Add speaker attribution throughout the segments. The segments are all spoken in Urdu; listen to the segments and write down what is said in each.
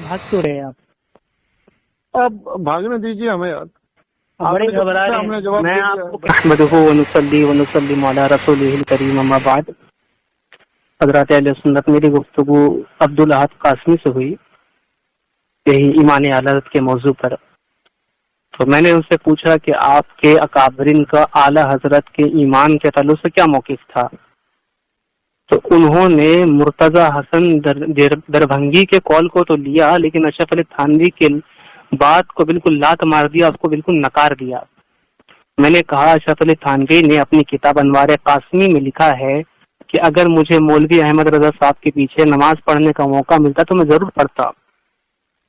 Speaker 1: بھاگ کیوں رہے آپ؟
Speaker 2: اب بھاگنے دیجیے ہمیں یار،
Speaker 1: بڑے گھبرا رہے
Speaker 2: ہم نے
Speaker 1: ہیں.
Speaker 2: جواب
Speaker 1: میں
Speaker 2: دے
Speaker 1: آپ
Speaker 2: دیا.
Speaker 1: کو نحمدہ ونصلی ونسلم علی رسولہ الکریم اما بعد. حضرات اہل سنت، میری گفتگو عبدالاحد قاسمی سے ہوئی یہی ایمان اعلی حضرت کے موضوع پر. تو میں نے ان سے پوچھا کہ آپ کے اکابرین کا اعلی حضرت کے ایمان کے تعلق سے کیا موقف تھا؟ تو انہوں نے مرتضی حسن دربھنگی کے قول کو تو لیا، لیکن اشرف علی تھانوی کے بات کو بالکل لات مار دیا، اس کو بالکل نکار دیا. میں نے کہا اشرف علی تھانوی نے اپنی کتاب انوار قاسمی میں لکھا ہے کہ اگر مجھے مولوی احمد رضا صاحب کے پیچھے نماز پڑھنے کا موقع ملتا تو میں ضرور پڑھتا.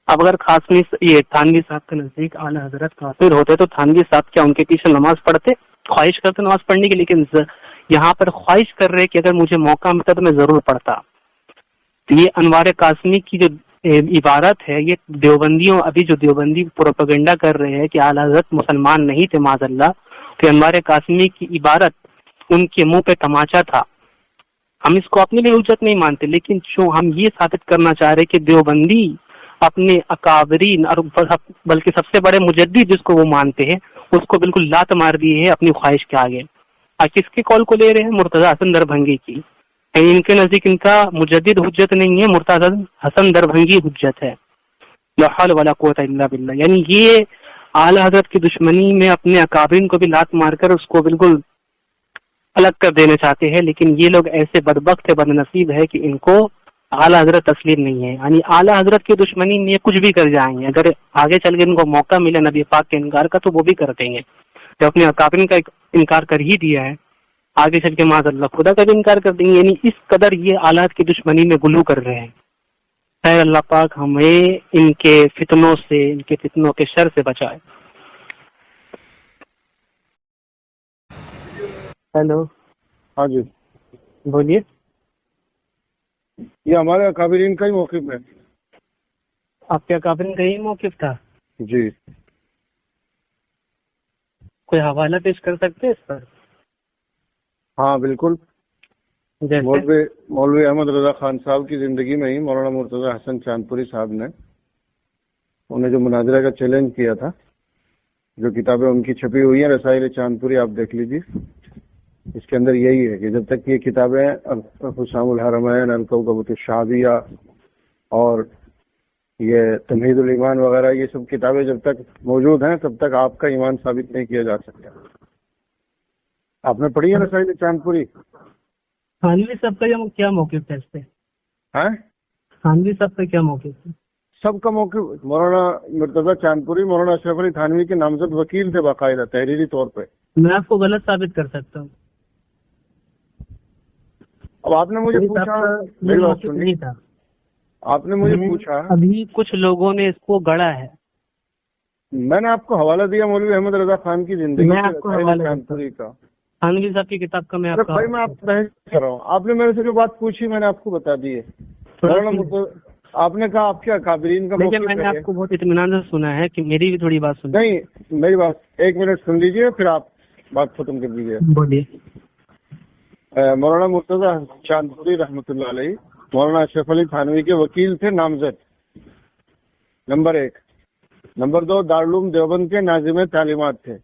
Speaker 1: اب اگر یہ تھانوی صاحب کے نزدیک اعلی حضرت کافر ہوتے تو تھانوی صاحب کیا ان کے پیچھے نماز پڑھتے؟ خواہش کرتے نماز پڑھنے کی، لیکن یہاں پر خواہش کر رہے کہ اگر مجھے موقع ملتا تو میں ضرور پڑھتا. یہ انوار قاسمی کی جو عبارت ہے، یہ دیوبندیوں ابھی جو دیوبندی پروپیگنڈا کر رہے ہیں کہ اعلی حضرت مسلمان نہیں تھے معاذ اللہ، کہ انوار قاسمی کی عبارت ان کے منہ پہ تماچا تھا. ہم اس کو اپنے لیے حجت نہیں مانتے، لیکن ہم یہ ثابت کرنا چاہ رہے کہ دیوبندی اپنے اکابرین اور بلکہ سب سے بڑے مجدد جس کو وہ مانتے ہیں اس کو بالکل لات مار دی ہے اپنی خواہش کے آگے. کس کے قول کو لے رہے ہیں؟ مرتضی حسن دربھنگی کی. ان کے نزدیک ان کا مجدد حجت نہیں ہے، مرتضی حسن دربھنگی حجت ہے. لا حول ولا قوت الا باللہ. یعنی یہ اعلی حضرت کی دشمنی میں اپنے اکابرین کو بھی لات مار کر اس کو بالکل الگ کر دینا چاہتے ہیں. لیکن یہ لوگ ایسے بدبخت بد نصیب ہے کہ ان کو اعلیٰ حضرت تسلیم نہیں ہے. یعنی اعلیٰ حضرت کی دشمنی میں کچھ بھی کر جائیں گے، اگر آگے چل کے ان کو موقع ملے نبی پاک کے انکار کا تو وہ بھی کر دیں گے. جو اپنے اکابرین کا انکار کر ہی دیا ہے، آگے چل کے معاذ اللہ خدا کا بھی انکار کر دیں گے. یعنی اس قدر یہ اعلیٰ کی دشمنی میں غلو کر رہے ہیں. خیر اللہ پاک ہمیں ان کے فتنوں سے، ان کے فتنوں کے شر سے بچائے. ہیلو.
Speaker 2: ہاں جی
Speaker 1: بولیے.
Speaker 2: یہ ہمارے اکابرین کا ہی موقف ہے.
Speaker 1: آپ کے اکابرین کا یہی موقف تھا؟
Speaker 2: جی.
Speaker 1: کوئی حوالہ پیش کر سکتے ہیں اس پر؟
Speaker 2: ہاں بالکل.
Speaker 1: جیسے
Speaker 2: مولوی احمد رضا خان صاحب کی زندگی میں ہی مولانا مرتضی حسن چاندپوری صاحب نے انہیں جو مناظرہ کا چیلنج کیا تھا، جو کتابیں ان کی چھپی ہوئی ہیں رسائل چاندپوری، آپ دیکھ لیجیے. اس کے اندر یہی ہے کہ جب تک یہ کتابیں حسام الحرمین، الکوکبۃ الشعبیہ اور یہ تمہید الایمان وغیرہ، یہ سب کتابیں جب تک موجود ہیں تب تک آپ کا ایمان ثابت نہیں کیا جا سکتا. آپ نے پڑھی ہے رسائل چاندپوری؟
Speaker 1: تھانوی صاحب کا کیا موقف تھا اس پہ؟ تھانوی صاحب کا کیا موقف تھا؟
Speaker 2: سب کا موقف. مولانا مرتضی چاندپوری مولانا اشرف علی تھانوی کے نامزد وکیل تھے باقاعدہ تحریری طور پہ.
Speaker 1: میں آپ کو غلط ثابت کر سکتا ہوں.
Speaker 2: اب آپ نے مجھے پوچھا، میری بات سنیے، آپ نے مجھے پوچھا،
Speaker 1: ابھی کچھ لوگوں نے اس کو گڑا ہے.
Speaker 2: میں نے آپ کو حوالہ دیا مولوی احمد رضا خان کی زندگی چاندپوری کا.
Speaker 1: تھانوی صاحب کی کتاب کا میں
Speaker 2: بھائی میں آپ بحث کر رہا ہوں. آپ نے میرے سے جو بات پوچھی میں نے آپ کو بتا دی ہے. آپ نے کہا آپ کے اکابرین کا موقف ہے.
Speaker 1: میں نے آپ کو بہت اطمینان سے سنا ہے کہ میری بھی تھوڑی بات سن.
Speaker 2: نہیں، میری بات ایک منٹ سن لیجیے پھر آپ بات ختم کر دیجیے.
Speaker 1: بولیے.
Speaker 2: مولانا مرتضی چاندپوری رحمۃ اللہ علیہ مولانا اشرف علی تھانوی کے وکیل تھے نامزد، نمبر 1. نمبر 2، دارالعلوم دیوبند کے ناظم تعلیمات تھے.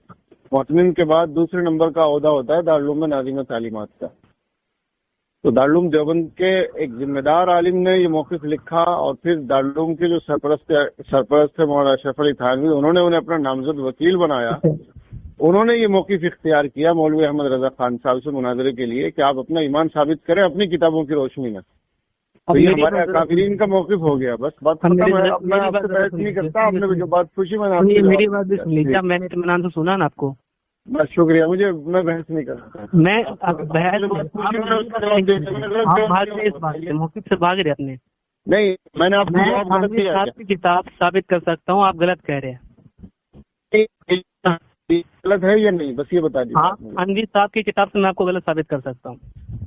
Speaker 2: محتمم کے بعد دوسرے نمبر کا عہدہ ہوتا ہے دارالعلوم میں ناظم تعلیمات کا. تو دارالعلوم دیوبند کے ایک ذمہ دار عالم نے یہ موقف لکھا، اور پھر دارالعلوم کے جو سرپرست تھے مولانا اشرف علی تھانوی، انہوں نے انہیں اپنا نامزد وکیل بنایا. انہوں نے یہ موقف اختیار کیا مولوی احمد رضا خان صاحب سے مناظرے کے لیے کہ آپ اپنا ایمان ثابت کریں اپنی کتابوں کی روشنی میں. تو یہ ہمارے اکابرین کا موقف ہو گیا. بس بات ختم ہے. میں آپ سے بحث نہیں کرتا. آپ نے جو بات پوچھی میں نے
Speaker 1: میری بات بھی سن لی. کیا میں نے اطمینان سے سنا نا آپ کو؟
Speaker 2: بس شکریہ. میں بحث نہیں کرتا.
Speaker 1: میں موقف سے بھاگ رہے اپنے.
Speaker 2: نہیں، میں نے آپ
Speaker 1: کی کتاب ثابت کر سکتا ہوں، آپ غلط کہہ رہے ہیں.
Speaker 2: غلط ہے یا نہیں بس یہ بتا دیجیے.
Speaker 1: تھانوی صاحب کی کتاب سے میں آپ کو غلط ثابت کر سکتا ہوں.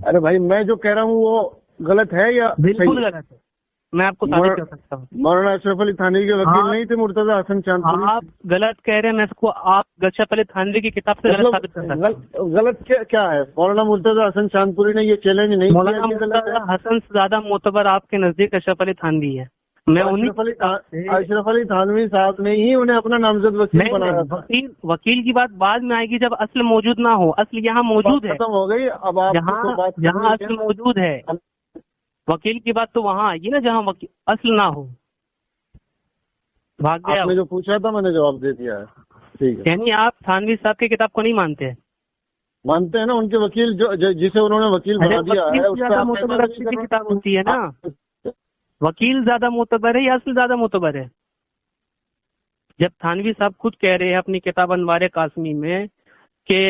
Speaker 2: ارے بھائی میں جو کہہ رہا ہوں وہ غلط ہے یا
Speaker 1: بالکل غلط ہے؟ میں آپ کو ثابت کر سکتا ہوں.
Speaker 2: مولانا اشرف علی تھانوی کے وکیل نہیں تھے مرتضی حسن چاندپوری؟
Speaker 1: آپ غلط کہہ رہے ہیں. میں اس کو آپ اشرف علی تھانوی کی کتاب سے غلط ثابت کر سکتا ہوں.
Speaker 2: غلط کیا ہے؟ مولانا مرتضی حسن چاندپوری نے یہ چیلنج نہیں کیا.
Speaker 1: مولانا مرتضی حسن سے زیادہ معتبر آپ کے نزدیک اشرف علی تھانوی ہے. میں انہیں
Speaker 2: اشرف علی تھانوی صاحب نے ہی انہیں اپنا نامزد وکیل بنایا تھا.
Speaker 1: وکیل کی بات بعد میں آئے گی جب اصل موجود نہ ہو. اصل یہاں موجود ہے,
Speaker 2: ختم ہو گئی. اب آپ
Speaker 1: جہاں اصل موجود ہے وکیل کی بات تو وہاں آئے گی نا جہاں اصل نہ ہو. بھاگ گیا.
Speaker 2: آپ نے جو پوچھا تھا میں نے جواب دے دیا ہے. ٹھیک ہے.
Speaker 1: یعنی آپ تھانوی صاحب کی کتاب کو نہیں مانتے؟
Speaker 2: مانتے ہیں نا. ان کے وکیل جسے انہوں نے وکیل بنا دیا ہے اس
Speaker 1: کی کتاب ہوتی ہے نا. وکیل زیادہ معتبر ہے یا اصل زیادہ معتبر ہے؟ جب تھانوی صاحب خود کہہ رہے ہیں اپنی کتاب انوار قاسمی میں کہ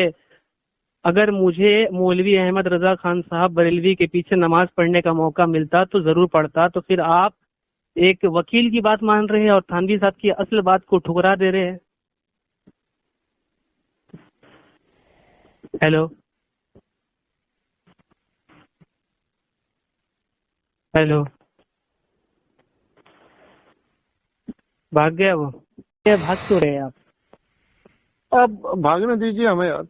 Speaker 1: اگر مجھے مولوی احمد رضا خان صاحب بریلوی کے پیچھے نماز پڑھنے کا موقع ملتا تو ضرور پڑھتا, تو پھر آپ ایک وکیل کی بات مان رہے ہیں اور تھانوی صاحب کی اصل بات کو ٹھکرا دے رہے ہیں. ہیلو ہیلو بھاگ گیا وہ. بھاگ کیوں رہے آپ؟
Speaker 2: اب بھاگنے دیجیے ہمیں یار.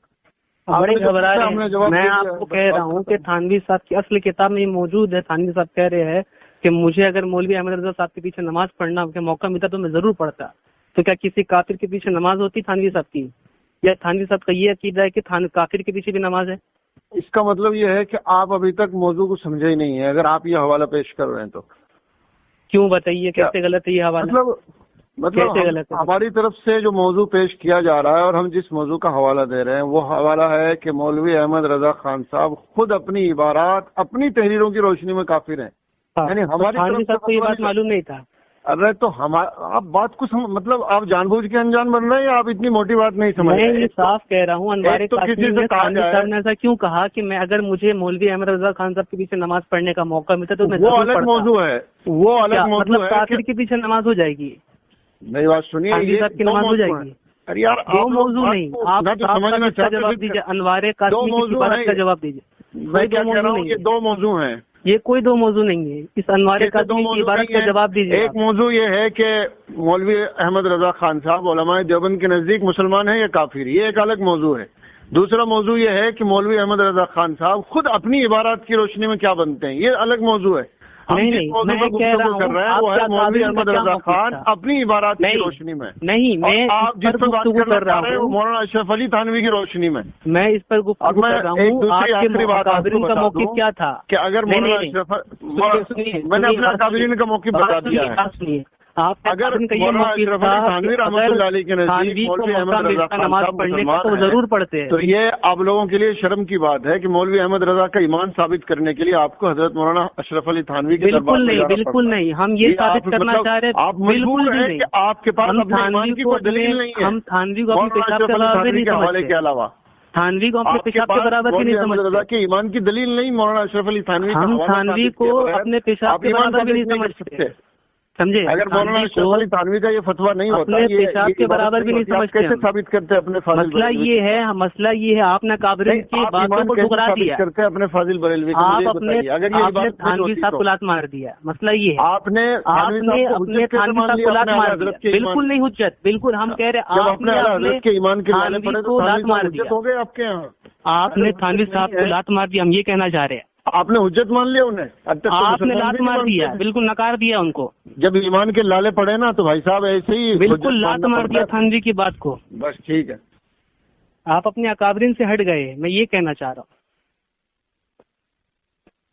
Speaker 1: بڑے گھبرا رہے ہیں. میں آپ کو کہہ رہا ہوں کہ تھانوی صاحب کی اصل کتاب میں یہ موجود ہے. تھانوی صاحب کہہ رہے ہیں کہ مجھے اگر مولوی احمد رضا صاحب کے پیچھے نماز پڑھنا کا موقع ملتا تو میں ضرور پڑھتا. تو کیا کسی کافر کے پیچھے نماز ہوتی تھانوی صاحب کی؟ یا تھانوی صاحب کا یہ عقیدہ ہے کہ کافر کے پیچھے بھی نماز ہے؟
Speaker 2: اس کا مطلب یہ ہے کہ آپ ابھی تک موضوع کو سمجھے ہی نہیں ہے. اگر آپ یہ حوالہ پیش کر رہے ہیں تو
Speaker 1: کیوں بتائیے کیسے غلط ہے یہ حوالہ؟
Speaker 2: مطلب ہماری طرف سے جو موضوع پیش کیا جا رہا ہے اور ہم جس موضوع کا حوالہ دے رہے ہیں وہ حوالہ ہے کہ مولوی احمد رضا خان صاحب خود اپنی عبارات اپنی تحریروں کی روشنی میں کافر ہیں. یعنی ہماری طرف سے
Speaker 1: یہ بات معلوم نہیں تھا.
Speaker 2: ارے تو آپ بات کو مطلب آپ جان بوجھ کے انجان بن رہے ہیں یا آپ اتنی موٹی بات نہیں سمجھ رہے؟
Speaker 1: میں یہ صاف کہہ رہا ہوں انوار قاسمی میں تھانوی صاحب نے ایسا کیوں کہا کہ میں اگر مجھے مولوی احمد رضا خان صاحب کے پیچھے نماز پڑھنے کا موقع ملتا تو میں
Speaker 2: وہ الگ موضوع ہے. وہ الگ موضوع ہے.
Speaker 1: کافر کے پیچھے نماز ہو جائے گی.
Speaker 2: میری بات سنیے.
Speaker 1: صاحب کی نماز ہو جائے گی.
Speaker 2: ارے یار
Speaker 1: دو موضوع نہیں. آپ جواب دیجیے. انوار قاسمی کی عبارت کا جواب دیجیے.
Speaker 2: میں کیا کہہ رہا ہوں یہ دو موضوع ہیں.
Speaker 1: یہ کوئی دو موضوع نہیں ہے. اس انوار قاسمی کی عبارت کا جواب دیجیے.
Speaker 2: ایک موضوع یہ ہے کہ مولوی احمد رضا خان صاحب علماء دیوبند کے نزدیک مسلمان ہیں یا کافر, یہ ایک الگ موضوع ہے. دوسرا موضوع یہ ہے کہ مولوی احمد رضا خان صاحب خود اپنی عبارات کی روشنی میں کیا بنتے ہیں, یہ الگ موضوع ہے.
Speaker 1: نہیں میں کہہ رہا ہوں
Speaker 2: وہ ہے مولوی احمد رضا خان اپنی عبارات کی روشنی میں.
Speaker 1: نہیں میں
Speaker 2: آپ جس پر گفتگو کر رہے ہیں مولانا اشرف علی تھانوی کی روشنی میں.
Speaker 1: میں اس پر گفتگو کر رہا ہوں. آپ کے اکابرین کا موقف کیا تھا
Speaker 2: کہ اگر مولانا اشرف میں نے اپنے اکابرین کا موقف بتا دیا ہے. اگر
Speaker 1: نماز پڑھنے کا تو ضرور پڑھتے ہیں.
Speaker 2: تو یہ آپ لوگوں کے لیے شرم کی بات ہے کہ مولوی احمد رضا کا ایمان ثابت کرنے کے لیے آپ کو حضرت مولانا اشرف علی تھانوی کی
Speaker 1: بالکل نہیں, بالکل نہیں. ہم یہ ثابت کرنا چاہ رہے ہیں.
Speaker 2: آپ مجبور ہیں کہ آپ کے پاس اپنے ایمان کی کوئی دلیل نہیں ہے.
Speaker 1: ہم تھانوی کو اپنے پیشاب کے برابر نہیں سمجھتے
Speaker 2: کے علاوہ
Speaker 1: تھانوی کو اپنے پیشاب کے برابر بھی نہیں سمجھتے.
Speaker 2: کہ ایمان کی دلیل نہیں مولانا اشرف علی تھانوی.
Speaker 1: ہم تھانوی کو اپنے پیشاب کے برابر بھی نہیں سمجھتے. سمجھے؟
Speaker 2: اگر مولانا اشرف علی تھانوی کا یہ فتویٰ نہیں ہوتا
Speaker 1: پیشاب کے برابر بھی نہیں سمجھتے.
Speaker 2: کیسے ثابت کرتے اپنے فاضل؟
Speaker 1: مسئلہ یہ ہے آپ نے اکابرین کی باتوں کو ٹھکرا دیا.
Speaker 2: کرتے اپنے فاضل بریلوی
Speaker 1: آپ اپنے تھانوی صاحب کو لات مار دیا. مسئلہ یہ ہے
Speaker 2: آپ نے
Speaker 1: اپنے تھانوی صاحب کو لات مار دیا. بالکل نہیں حجت. بالکل ہم کہہ رہے ہیں آپ نے
Speaker 2: حضرت کے ایمان کے
Speaker 1: تھانوی کو لات مار دیا.
Speaker 2: ہو گئے آپ کے یہاں.
Speaker 1: آپ نے تھانوی صاحب کو لات مار دیا. ہم یہ کہنا چاہ رہے ہیں
Speaker 2: آپ نے حجت مان لیا انہیں.
Speaker 1: آپ نے لات مار دیا. بالکل نکار دیا ان کو.
Speaker 2: جب ایمان کے لالے پڑے نا تو بھائی صاحب ایسے ہی
Speaker 1: بالکل لات مار دیا تھانوی کی بات کو.
Speaker 2: بس ٹھیک ہے.
Speaker 1: آپ اپنے اکابرین سے ہٹ گئے. میں یہ کہنا چاہ رہا ہوں.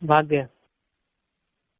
Speaker 1: بھاگ گیا.